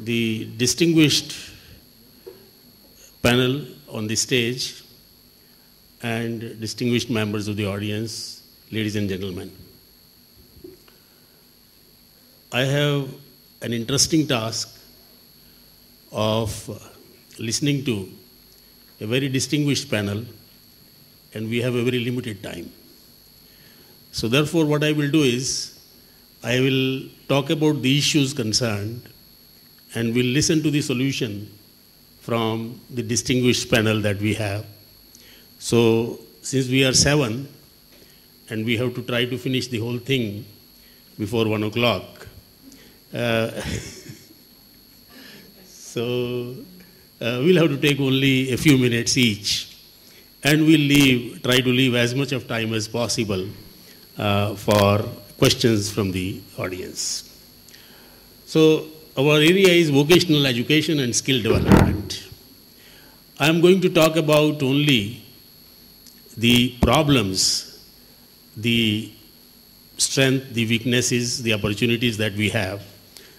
the distinguished panel on the stage and distinguished members of the audience, ladies and gentlemen. I have an interesting task of listening to a very distinguished panel, and we have a very limited time. So therefore, what I will do is, I will talk about the issues concerned and we'll listen to the solution from the distinguished panel that we have. So since we are 7 and we have to try to finish the whole thing before 1 o'clock, so we'll have to take only a few minutes each, and we'll try to leave as much of time as possible for questions from the audience. So our area is vocational education and skill development. I am going to talk about only the problems, the strength, the weaknesses, the opportunities that we have,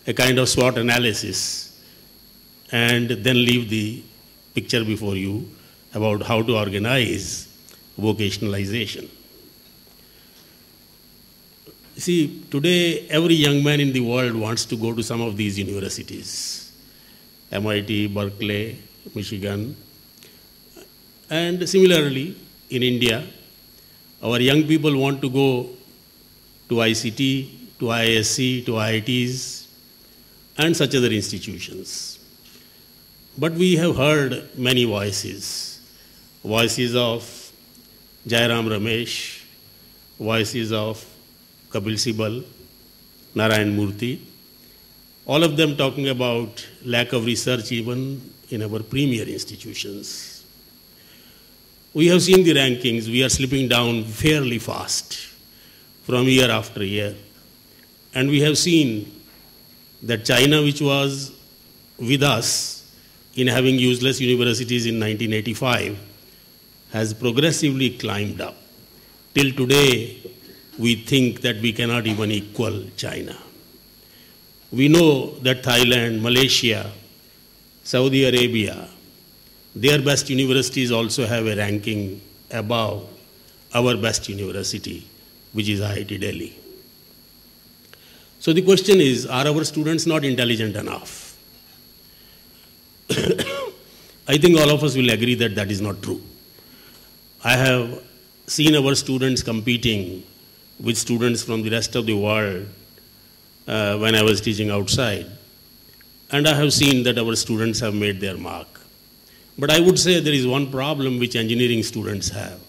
a kind of SWOT analysis, and then leave the picture before you about how to organize vocationalization. See, today every young man in the world wants to go to some of these universities, MIT, Berkeley, Michigan, and similarly in India, our young people want to go to ICT, to IISc, to IITs, and such other institutions. But we have heard many voices of Jairam Ramesh, voices of Kapil Sibal, Narayan Murthy, all of them talking about lack of research even in our premier institutions. We have seen the rankings, we are slipping down fairly fast from year after year. And we have seen that China, which was with us in having useless universities in 1985, has progressively climbed up. Till today, we think that we cannot even equal China. We know that Thailand, Malaysia, Saudi Arabia, their best universities also have a ranking above our best university, which is IIT Delhi. So the question is, are our students not intelligent enough? I think all of us will agree that that is not true. I have seen our students competing with students from the rest of the world when I was teaching outside. And I have seen that our students have made their mark. But I would say there is one problem which engineering students have.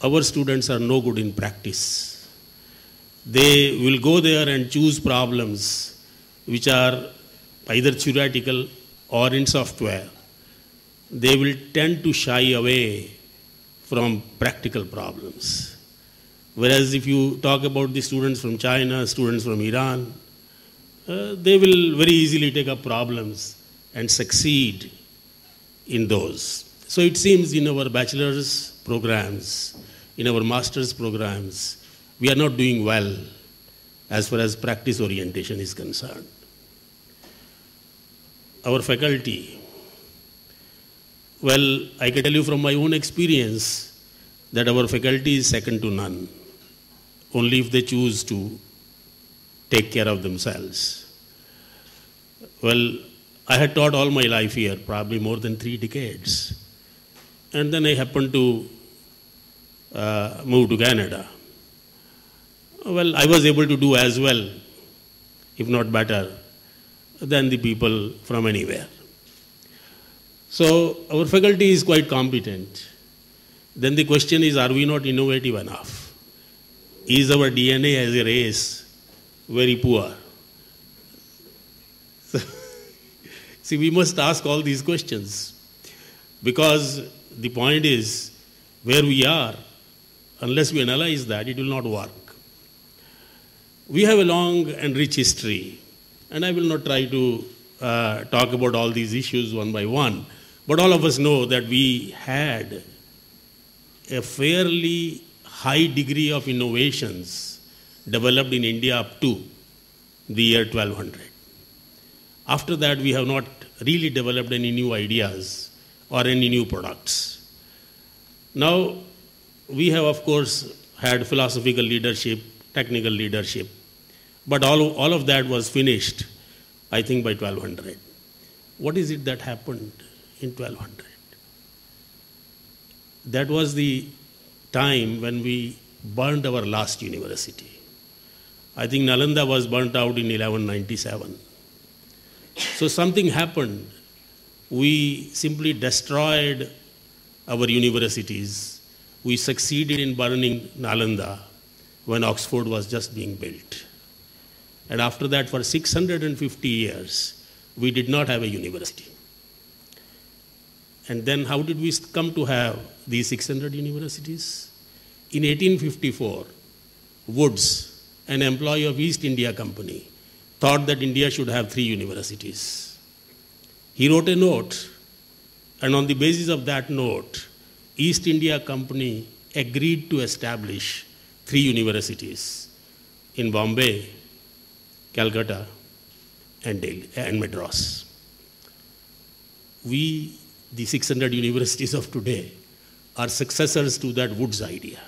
Our students are no good in practice. They will go there and choose problems which are either theoretical or in software. They will tend to shy away from practical problems. Whereas if you talk about the students from China, students from Iran, they will very easily take up problems and succeed in those. So it seems in our bachelor's programs, in our master's programs, we are not doing well as far as practice orientation is concerned. Our faculty, well, I can tell you from my own experience that our faculty is second to none, only if they choose to take care of themselves. Well, I had taught all my life here, probably more than 3 decades. And then I happened to move to Canada. Well, I was able to do as well, if not better, than the people from anywhere. So our faculty is quite competent. Then the question is, are we not innovative enough? Is our DNA as a race very poor? So, see, we must ask all these questions, because the point is, where we are, unless we analyze that, it will not work. We have a long and rich history, and I will not try to talk about all these issues one by one, but all of us know that we had a fairly high degree of innovations developed in India up to the year 1200. After that, we have not really developed any new ideas or any new products. Now, we have, of course, had philosophical leadership, technical leadership, but all of that was finished, I think, by 1200. What is it that happened in 1200? That was the time when we burned our last university. I think Nalanda was burnt out in 1197. So something happened. We simply destroyed our universities. We succeeded in burning Nalanda when Oxford was just being built. And after that, for 650 years, we did not have a university. And then how did we come to have these 600 universities? In 1854, Woods, an employee of East India Company, thought that India should have 3 universities. He wrote a note, and on the basis of that note, East India Company agreed to establish 3 universities in Bombay, Calcutta, and Delhi, and Madras. We, the 600 universities of today, are successors to that Woods idea.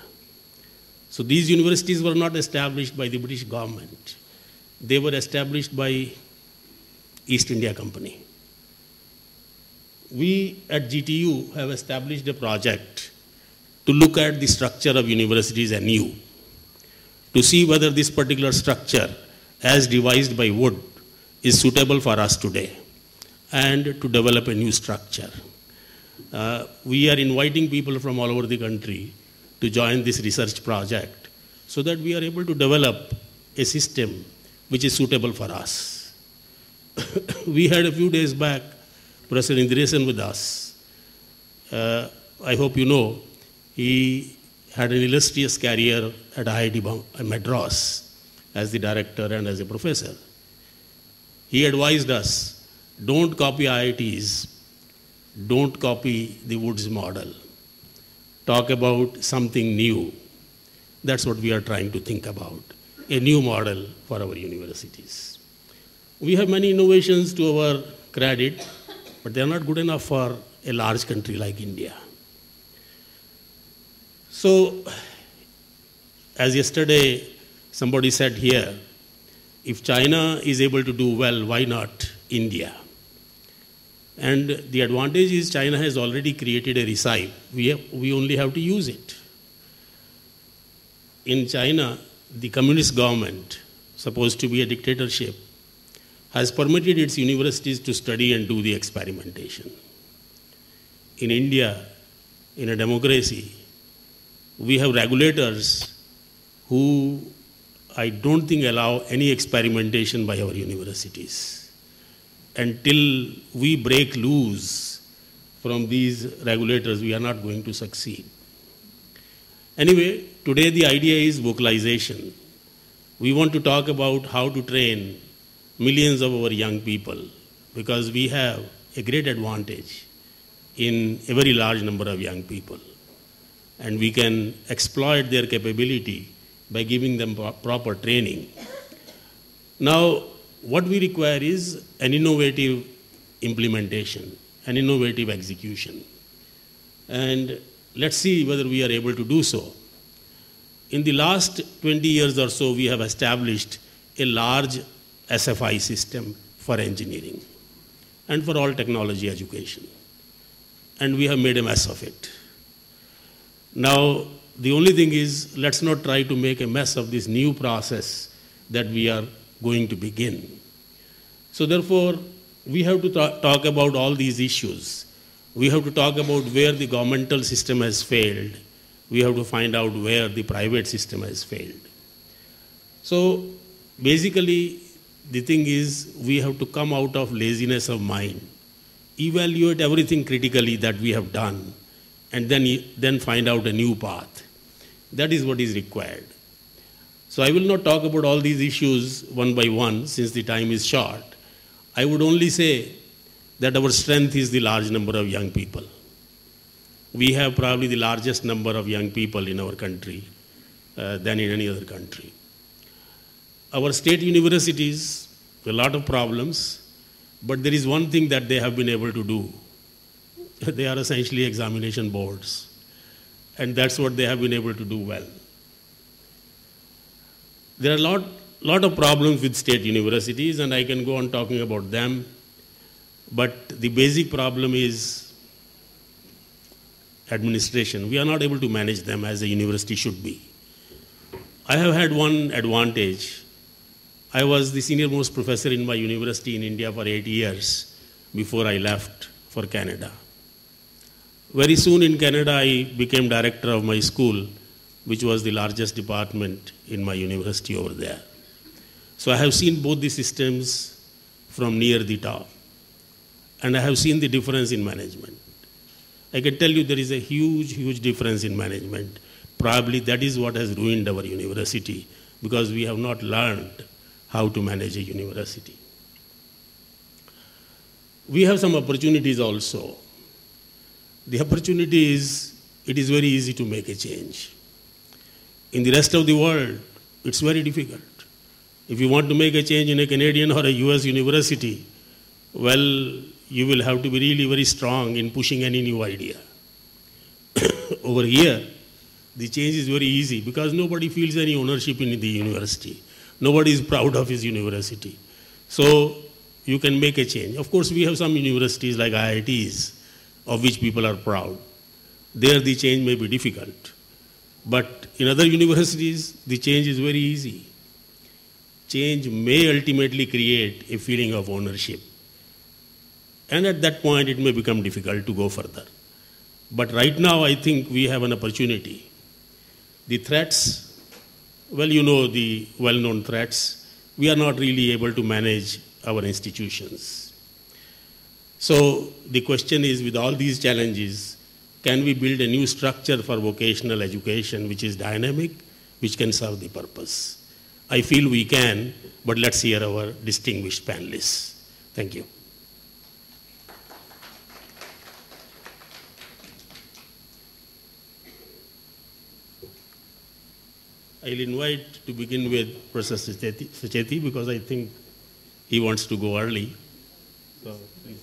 So these universities were not established by the British government. They were established by East India Company. We at GTU have established a project to look at the structure of universities anew, to see whether this particular structure, as devised by Wood, is suitable for us today, and to develop a new structure. We are inviting people from all over the country to join this research project so that we are able to develop a system which is suitable for us. We had a few days back Professor Indiresan with us. I hope you know, he had an illustrious career at IIT Madras as the director and as a professor. He advised us, don't copy IITs, don't copy the Woods model. Talk about something new. That's what we are trying to think about, a new model for our universities. We have many innovations to our credit, but they are not good enough for a large country like India. So, as yesterday somebody said here, if China is able to do well, why not India? And the advantage is China has already created a recipe. We only have to use it. In China, the communist government, supposed to be a dictatorship, has permitted its universities to study and do the experimentation. In India, in a democracy, we have regulators who I don't think allow any experimentation by our universities. Until we break loose from these regulators, we are not going to succeed. Anyway, today the idea is vocalization. We want to talk about how to train millions of our young people, because we have a great advantage in a very large number of young people. And we can exploit their capability by giving them proper training. Now, what we require is an innovative implementation, an innovative execution. And let's see whether we are able to do so. In the last 20 years or so, we have established a large SFI system for engineering and for all technology education. And we have made a mess of it. Now, the only thing is, let's not try to make a mess of this new process that we are going to begin. So therefore, we have to talk about all these issues. We have to talk about where the governmental system has failed. We have to find out where the private system has failed. So basically, the thing is, we have to come out of laziness of mind, evaluate everything critically that we have done, and then find out a new path. That is what is required. So I will not talk about all these issues one by one, since the time is short. I would only say that our strength is the large number of young people. We have probably the largest number of young people in our country than in any other country. Our state universities, a lot of problems, But there is one thing that they have been able to do. They are essentially examination boards. And that's what they have been able to do well. There are a lot of problems with state universities, and I can go on talking about them. But the basic problem is administration. We are not able to manage them as a university should be. I have had one advantage. I was the senior most professor in my university in India for 8 years before I left for Canada. Very soon in Canada, I became director of my school, which was the largest department in my university over there. So I have seen both the systems from near the top, and I have seen the difference in management. I can tell you there is a huge, huge difference in management. Probably that is what has ruined our university, because we have not learned how to manage a university. We have some opportunities also. The opportunity is, it is very easy to make a change. In the rest of the world, it's very difficult. If you want to make a change in a Canadian or a US university, well, you will have to be really very strong in pushing any new idea. Over here, the change is very easy because nobody feels any ownership in the university. Nobody is proud of his university. So you can make a change. Of course, we have some universities like IITs, of which people are proud. There the change may be difficult. But in other universities, the change is very easy. Change may ultimately create a feeling of ownership. And at that point, it may become difficult to go further. But right now, I think we have an opportunity. The threats, well, you know the well-known threats. We are not really able to manage our institutions. So the question is, with all these challenges, can we build a new structure for vocational education which is dynamic, which can serve the purpose? I feel we can, but let's hear our distinguished panelists. Thank you. I'll invite to begin with Professor Sacheti because I think he wants to go early. So, please.